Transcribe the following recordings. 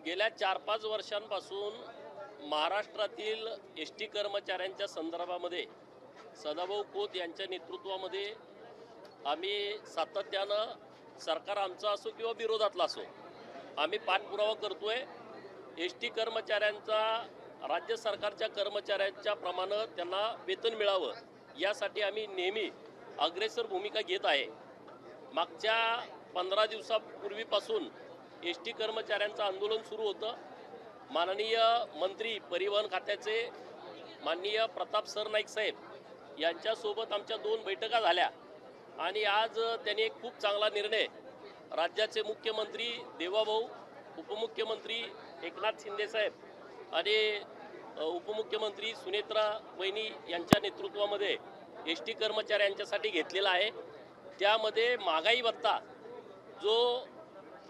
गेल्या 4-5 वर्षांपासून महाराष्ट्रातील एस टी कर्मचाऱ्यांच्या संदर्भामध्ये सदाभाऊ खोत यांच्या नेतृत्वामध्ये आम्ही सातत्यानं सरकार आमचा असो किंवा विरोधातला असो आम्ही पाठपुरावा करतोय। एस टी कर्मचाऱ्यांचा राज्य सरकारच्या कर्मचाऱ्यांच्या प्रमाणे त्यांना वेतन मिळावं यासाठी आम्ही नेहमी अग्रेसर भूमिका घेत आहे। मागच्या 15 दिवसापूर्वीपासून एस टी कर्मचाऱ्यांचं आंदोलन सुरू होतं। माननीय मंत्री परिवहन खात्याचे माननीय प्रताप सरनाईक साहेब यांच्यासोबत आमच्या 2 बैठका झाल्या आणि आज त्यांनी एक खूप चांगला निर्णय राज्याचे मुख्यमंत्री देवाभाऊ, उपमुख्यमंत्री एकनाथ शिंदे साहेब आणि उपमुख्यमंत्री सुनेत्रा वहिनी यांच्या नेतृत्वामध्ये एस टी कर्मचाऱ्यांच्यासाठी घेतलेला आहे। त्यामध्ये महागाई भत्ता जो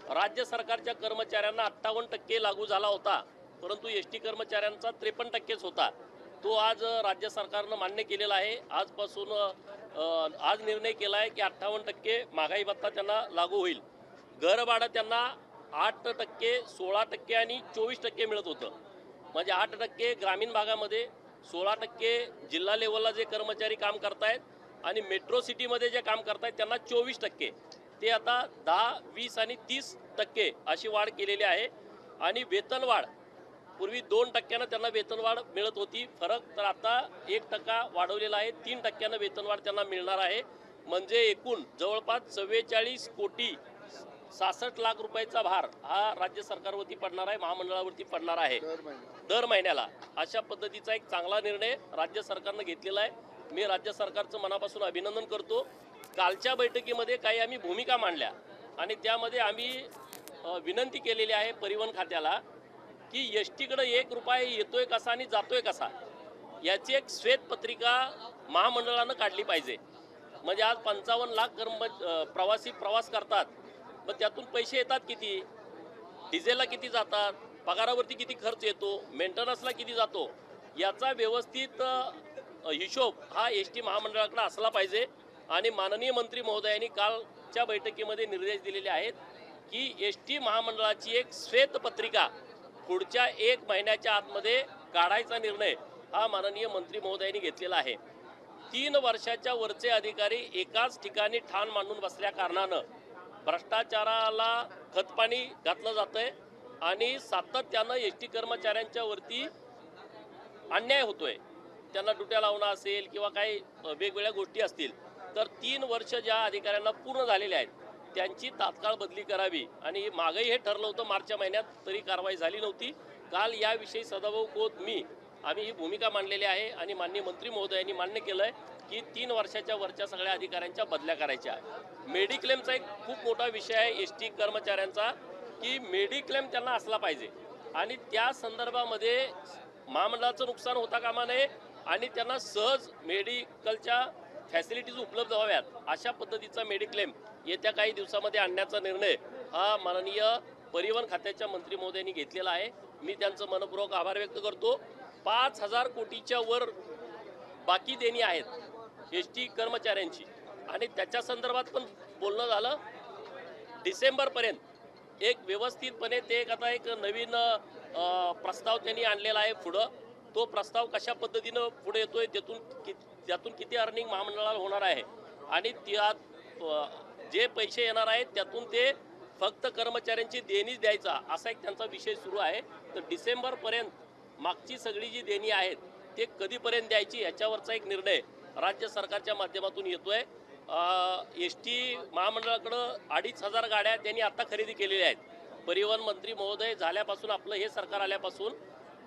राज्य सरकारच्या कर्मचाऱ्यांना 58% लागू झाला होता, परंतु एस टी कर्मचाऱ्यांचा 53%च होता, तो आज राज्य सरकारनं मान्य केलेला आहे। आजपासून आज निर्णय केला आहे की 58% महागाई भत्ता त्यांना लागू होईल। घर भाडं त्यांना 8%, 16% आणि 24% मिळत होतं। म्हणजे 8% ग्रामीण भागामध्ये, 16% जिल्हा लेवलला जे कर्मचारी काम करतायत आणि मेट्रो सिटीमध्ये जे काम करतायत त्यांना 24%, ते आता 10, 20 आणि 30% अशी वाढ केलेली आहे। आणि वेतनवाढ पूर्वी 2% त्यांना वेतनवाढ मिळत होती, फरक तर आता 1% वाढवलेला आहे, 3% वेतनवाढ त्यांना मिळणार आहे। म्हणजे एकूण जवळपास 44 कोटी 66 लाख रुपयाचा भार हा राज्य सरकारवरती पडणार आहे, महामंडळावरती पडणार आहे दर महिन्याला। अशा पद्धतीचा एक चांगला निर्णय राज्य सरकारनं घेतलेला आहे। मी राज्य सरकारचं मनापासून अभिनंदन करतो। कालच्या बैठकीमध्ये काही आम्ही भूमिका मांडल्या आणि त्यामध्ये आम्ही विनंती केलेली आहे परिवहन खात्याला की एस टीकडे 1 रुपया येतोय कसा आणि जातोय कसा याची एक श्वेतपत्रिका महामंडळानं काढली पाहिजे। म्हणजे आज 55 लाख प्रवासी प्रवास करतात, मग त्यातून पैसे येतात किती, डिझेलला किती जातात, पगारावरती किती खर्च येतो, मेंटेनन्सला किती जातो, याचा व्यवस्थित हिशोब हा एस टी महामंडळाकडे असला पाहिजे। आणि माननीय मंत्री महोदयांनी कालच्या बैठकीमध्ये निर्देश दिलेले आहेत की एस टी महामंडळाची एक श्वेतपत्रिका पुढच्या 1 महिन्याच्या आतमध्ये काढायचा निर्णय हा माननीय मंत्री महोदयांनी घेतलेला आहे। 3 वर्षाच्या वरचे अधिकारी एकाच ठिकाणी ठाण मांडून बसल्या कारणानं भ्रष्टाचाराला खतपाणी घातलं जातंय आणि सातत्यानं एस टी कर्मचाऱ्यांच्या वरती अन्याय होतोय। त्यांना ड्युट्या लावणं असेल किंवा काही वेगवेगळ्या गोष्टी असतील, तर 3 वर्ष ज्या अधिकाऱ्यांना पूर्ण झालेले आहेत त्यांची तात्काळ बदली करावी। आणि मागही हे ठरलं होतं मार्च महिन्यात, तरी कारवाई झाली नव्हती। काल याविषयी सदाभाऊ खोत आम्ही ही भूमिका मांडलेली आहे आणि माननीय मंत्री महोदयांनी मान्य केलं आहे की 3 वर्षाच्या वरच्या सगळ्या अधिकाऱ्यांच्या बदल्या करायच्या। मेडिक्लेमचा एक खूप मोठा विषय आहे एस टी कर्मचाऱ्यांचा की मेडिक्लेम त्यांना असला पाहिजे आणि त्या संदर्भामध्ये महामंडळाचं नुकसान होता कामा नये आणि त्यांना सहज मेडिकलच्या फॅसिलिटीज उपलब्ध व्हाव्यात अशा पद्धतीचा मेडिक्लेम येत्या काही दिवसामध्ये आणण्याचा निर्णय हा माननीय परिवहन खात्याच्या मंत्री महोदयांनी घेतलेला आहे। मी त्यांचं मनपूर्वक आभार व्यक्त करतो। 5,000 कोटीच्या वर बाकी देणी आहेत एस टी कर्मचाऱ्यांची आणि त्याच्या संदर्भात पण बोलणं झालं। डिसेंबरपर्यंत एक व्यवस्थितपणे ते आता एक नवीन प्रस्ताव त्यांनी आणलेला आहे पुढं। तो प्रस्ताव कशा पद्धतीनं पुढे येतोय, त्यातून किती अर्निंग महामंडळाला होणार आहे आणि त्यात जे पैसे येणार आहेत त्यातून ते फक्त कर्मचाऱ्यांची देणीच द्यायचा असा एक त्यांचा विषय सुरू आहे। तर डिसेंबरपर्यंत मागची सगळी जी देणी आहेत ते कधीपर्यंत द्यायची याच्यावरचा एक निर्णय राज्य सरकारच्या माध्यमातून येतोय। एस टी महामंडळाकडं 2,500 गाड्या त्यांनी आता खरेदी केलेल्या आहेत। परिवहन मंत्री महोदय झाल्यापासून आपलं हे सरकार आल्यापासून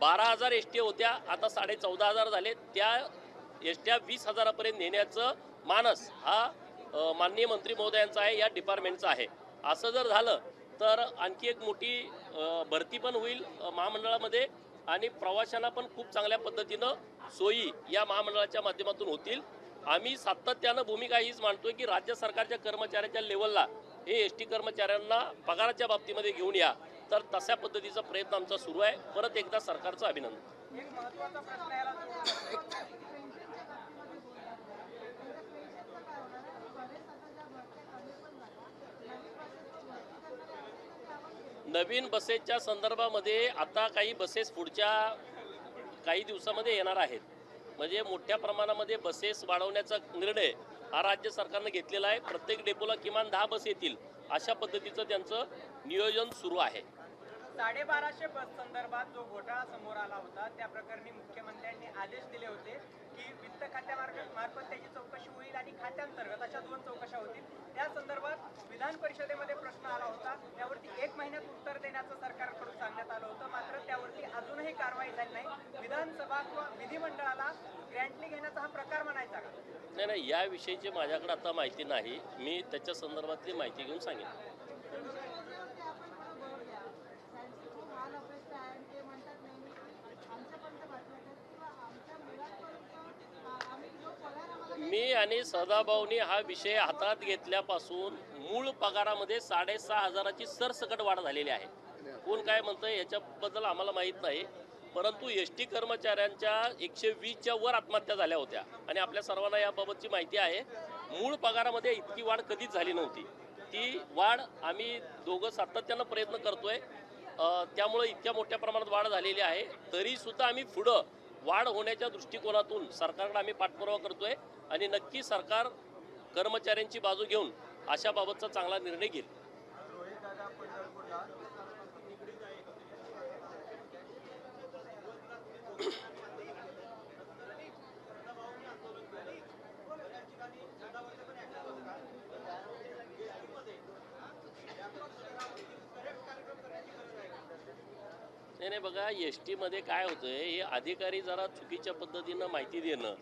12,000 एस टी होत्या, आता 14,500 झाले। त्या एस ट्या 20,000 पर्यंत नेण्याचं मानस हा माननीय मंत्री महोदयांचा आहे, या डिपार्टमेंटचा आहे। असं जर झालं तर आणखी एक मोठी भरती पण होईल महामंडळामध्ये आणि प्रवाशांना पण खूप चांगल्या पद्धतीनं सोयी या महामंडळाच्या माध्यमातून होतील। आम्ही सातत्यानं भूमिका हीच मांडतोय की राज्य सरकारच्या कर्मचाऱ्यांच्या लेवलला हे एस टी कर्मचाऱ्यांना पगाराच्या बाबतीमध्ये घेऊन या, तर तशा पद्धतीचा प्रयत्न आमचा सुरू आहे। परत एकदा सरकारचं अभिनंदन। नवीन बसेसच्या संदर्भामध्ये आता काही बसेस पुढच्या काही दिवसामध्ये येणार आहेत. म्हणजे मोठ्या प्रमाणामध्ये बसेस वाढवण्याचा निर्णय हा राज्य सरकारनं घेतलेला आहे. प्रत्येक डेपोला किमान 10 बस येतील अशा पद्धतीचं त्यांचं नियोजन सुरू आहे. 1250 बस संदर्भात जो घोटाळा समोर आला होता त्या प्रकरणी मुख्यमंत्र्यांनी आदेश दिले होते की वित्त खात्यामार्फत त्याची चौकशी होईल आणि खात्यांतर्गत अशा 2 चौकशा होतील. त्या संदर्भात विधान परिषदेमध्ये प्रश्न आला होता. त्यावरती 1 महिन्यात उत्तर देण्याचं सरकारकडून सांगण्यात आलं होतं. मात्र त्यावरती अजूनही कारवाई झाली नाही. विधानसभा किंवा विधिमंडळाला ग्रँटली घेण्याचा हा प्रकार म्हणायचा का? नाही, याविषयीची माझ्याकडे आता माहिती नाही. मी त्याच्या संदर्भातली माहिती घेऊन सांगेन. मी आणि सदाभाऊनी हा विषय हातात घेतल्यापासून मूळ पगारामध्ये 6,500ची सरसकट वाढ झालेली आहे. कोण काय म्हणतंय याच्याबद्दल आम्हाला माहीत नाही, परंतु एस टी कर्मचाऱ्यांच्या 120च्या वर आत्महत्या झाल्या होत्या आणि आपल्या सर्वांना याबाबतची माहिती आहे. मूळ पगारामध्ये इतकी वाढ कधीच झाली नव्हती. ती वाढ आम्ही दोघं सातत्यानं प्रयत्न करतोय. त्यामुळे इतक्या मोठ्या प्रमाणात वाढ झालेली आहे. तरीसुद्धा आम्ही पुढं वाढ होण्याच्या दृष्टिकोनातून सरकारला आम्ही पाठपुरावा करतोय आणि नक्की सरकार कर्मचाऱ्यांची बाजू घेऊन अशाबाबतचा चांगला निर्णय घेईल. नाही बघा, एस टीमध्ये काय होतंय, हे अधिकारी जरा चुकीच्या पद्धतीनं माहिती देणं,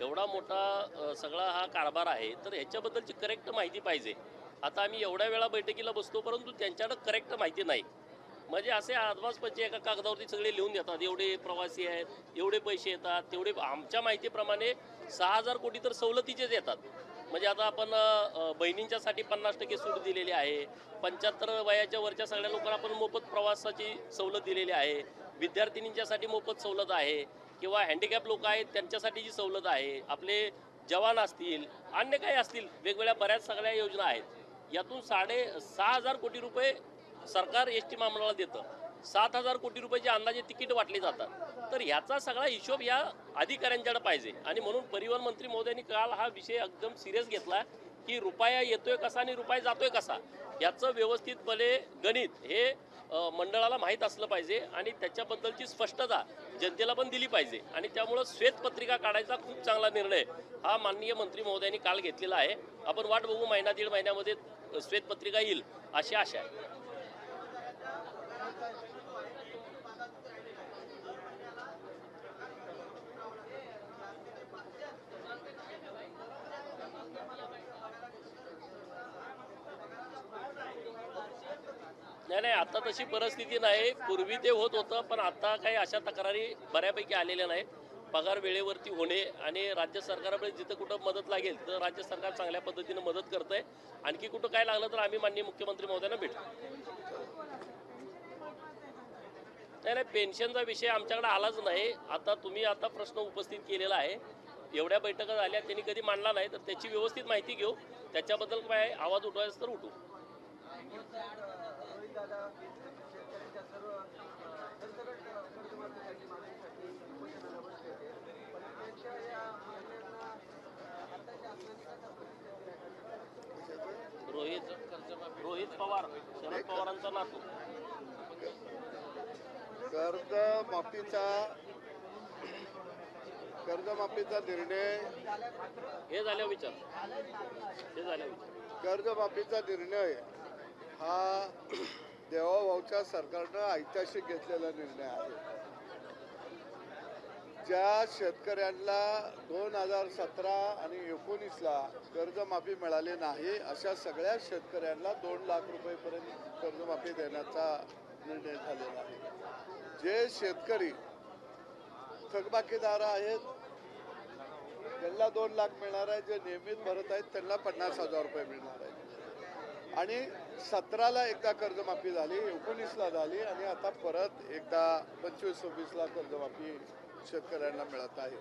एवढा मोठा सगळा हा कारभार आहे, तर ह्याच्याबद्दलची करेक्ट माहिती पाहिजे. आता आम्ही एवढ्या वेळा बैठकीला बसतो, परंतु त्यांच्याकडे करेक्ट माहिती नाही. म्हणजे असे ॲडव्हान्स पैसे एका कागदावरती सगळे लिहून देतात, एवढे प्रवासी आहेत, एवढे पैसे येतात, तेवढे. आमच्या माहितीप्रमाणे 6,000 कोटी तर सवलतीचेच येतात. म्हणजे आता आपण बहिणींच्यासाठी 50% सूट दिलेली आहे. 75 वयाच्या वरच्या सगळ्या लोकांना आपण मोफत प्रवासाची सवलत दिलेली आहे. विद्यार्थिनींच्यासाठी मोफत सवलत आहे किंवा हँडिकॅप लोक आहेत त्यांच्यासाठी जी सवलत आहे. आपले जवान असतील, अन्य काही असतील, वेगवेगळ्या बऱ्याच सगळ्या योजना आहेत. यातून 6,500 कोटी रुपये सरकार एस टी महामंडळाला देतं. 7,000 कोटी रुपयाचे अंदाजे तिकीट वाटली जातात. तर ह्याचा सगळा हिशोब या अधिकाऱ्यांच्याकडे पाहिजे. आणि म्हणून परिवहन मंत्री महोदयांनी काल हा विषय एकदम सिरियस घेतला की रुपया येतोय कसा आणि रुपया जातोय कसा, याचं व्यवस्थितपणे गणित हे मंडळाला माहीत असलं पाहिजे आणि त्याच्याबद्दलची स्पष्टता जनतेला पण दिली पाहिजे. आणि त्यामुळं श्वेतपत्रिका काढायचा खूप चांगला निर्णय हा माननीय मंत्री महोदयांनी काल घेतलेला आहे. आपण वाट बघू, महिना दीड महिन्यामध्ये श्वेतपत्रिका येईल अशी आशा आहे. नाही, आता तशी परिस्थिती नाही. पूर्वी ते होत होतं, पण आता काही अशा तक्रारी बऱ्यापैकी आलेल्या नाहीत. पगार वेळेवरती होणे आणि राज्य सरकारकडे जिथं कुठं मदत लागेल तर राज्य सरकार चांगल्या पद्धतीनं मदत करतंय. आणखी कुठं काय लागलं तर आम्ही माननीय मुख्यमंत्री महोदयांना भेटू. नाही, पेन्शनचा विषय आमच्याकडे आलाच नाही. आता तुम्ही आता प्रश्न उपस्थित केलेला आहे. एवढ्या बैठका झाल्या, त्यांनी कधी मांडला नाही, तर त्याची व्यवस्थित माहिती घेऊ. त्याच्याबद्दल काय आवाज उठवायचं तर उठू. रोहित पवार, शरद पवारांचा नातू. कर्जमाफीचा निर्णय हे झाल्या विचार कर्जमाफीचा निर्णय हा देवाभाऊच्या सरकारनं ऐतिहासिक घेतलेला निर्णय आहे. ज्या शेतकऱ्यांना 2017 आणि 19ला कर्जमाफी मिळाली नाही अशा सगळ्या शेतकऱ्यांना 2 लाख रुपयेपर्यंत कर्जमाफी देण्याचा निर्णय झालेला आहे. जे शेतकरी थकबाकीदार आहेत त्यांना 2 लाख मिळणार आहे. जे नियमित भरत आहेत त्यांना 50,000 रुपये मिळणार आहेत. आणि 17ला एकदा कर्जमाफी झाली, 19ला झाली आणि आता परत एकदा 25-26ला कर्जमाफी शेतकऱ्यांना मिळत आहे.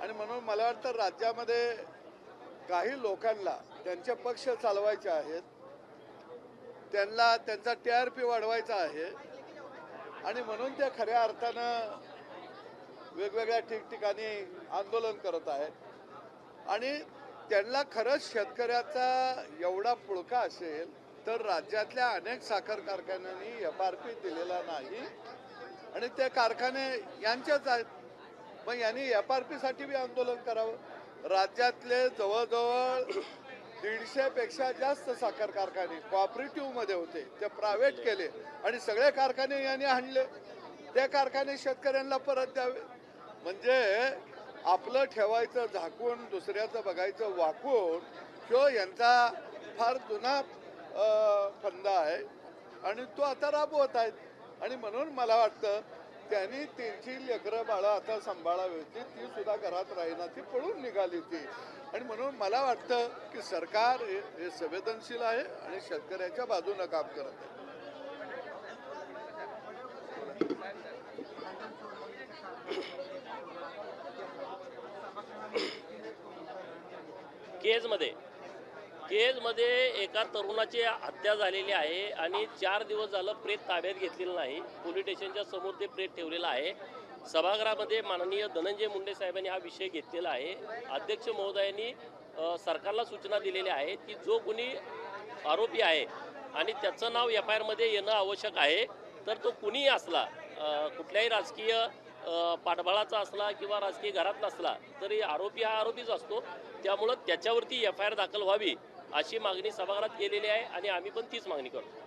आणि म्हणून मला वाटतं राज्यामध्ये काही लोकांना त्यांचे पक्ष चालवायचे आहेत, त्यांना त्यांचा TRP वाढवायचा आहे आणि म्हणून ते खऱ्या अर्थानं वेगवेगळ्या ठिकठिकाणी आंदोलन करत आहेत आणि त्यांना खरंच शेतकऱ्याचा एवढा पुळका असेल तर राज्यातल्या अनेक साखर कारखान्यांनी FRP दिलेला नाही आणि ते कारखाने यांचेच आहेत मग यांनी FRP साठी बी आंदोलन करावं राज्यातले जवळजवळ 150 पेक्षा जास्त साखर कारखाने कोऑपरेटिव्ह मध्ये होते ते प्रायव्हेट केले आणि सगळे कारखाने यांनी आणले ते कारखाने शेतकऱ्यांना परत द्यावे म्हणजे आपलं ठेवायचं झाकून दुसऱ्याचं बघायचं वाकून तो यांचा फार जुना फंदा आहे आणि तो आता राबवत आहेत आणि म्हणून मला वाटतं त्यांनी त्यांची लेकरं बाळं आता सांभाळावी होती ती सुद्धा घरात राहिना ती पळून निघाली ती आणि म्हणून मला वाटतं की सरकार हे संवेदनशील आहे आणि शेतकऱ्याच्या बाजूनं काम करत आहे. केजमध्ये एका तरुणाची हत्या झालेली आहे आणि 4 दिवस झालं प्रेत ताब्यात घेतलेलं नाही. पोलीस स्टेशनच्या समोर ते प्रेत ठेवलेलं आहे. सभागृहामध्ये माननीय धनंजय मुंडे साहेबांनी हा विषय घेतलेला आहे. अध्यक्ष महोदयांनी सरकारला सूचना दिलेल्या आहेत की जो कोणी आरोपी आहे आणि त्याचं नाव FIR मध्ये येणं आवश्यक आहे तर तो कुणीही असला कुठल्याही राजकीय पाठबळाचा असला किंवा राजकीय घरात नसला तरी आरोपी हा आरोपीच असतो. त्यामुळं त्याच्यावरती FIR दाखल व्हावी अशी मागणी सभागृहात केलेली आहे आणि आम्ही पण तीच मागणी करतो.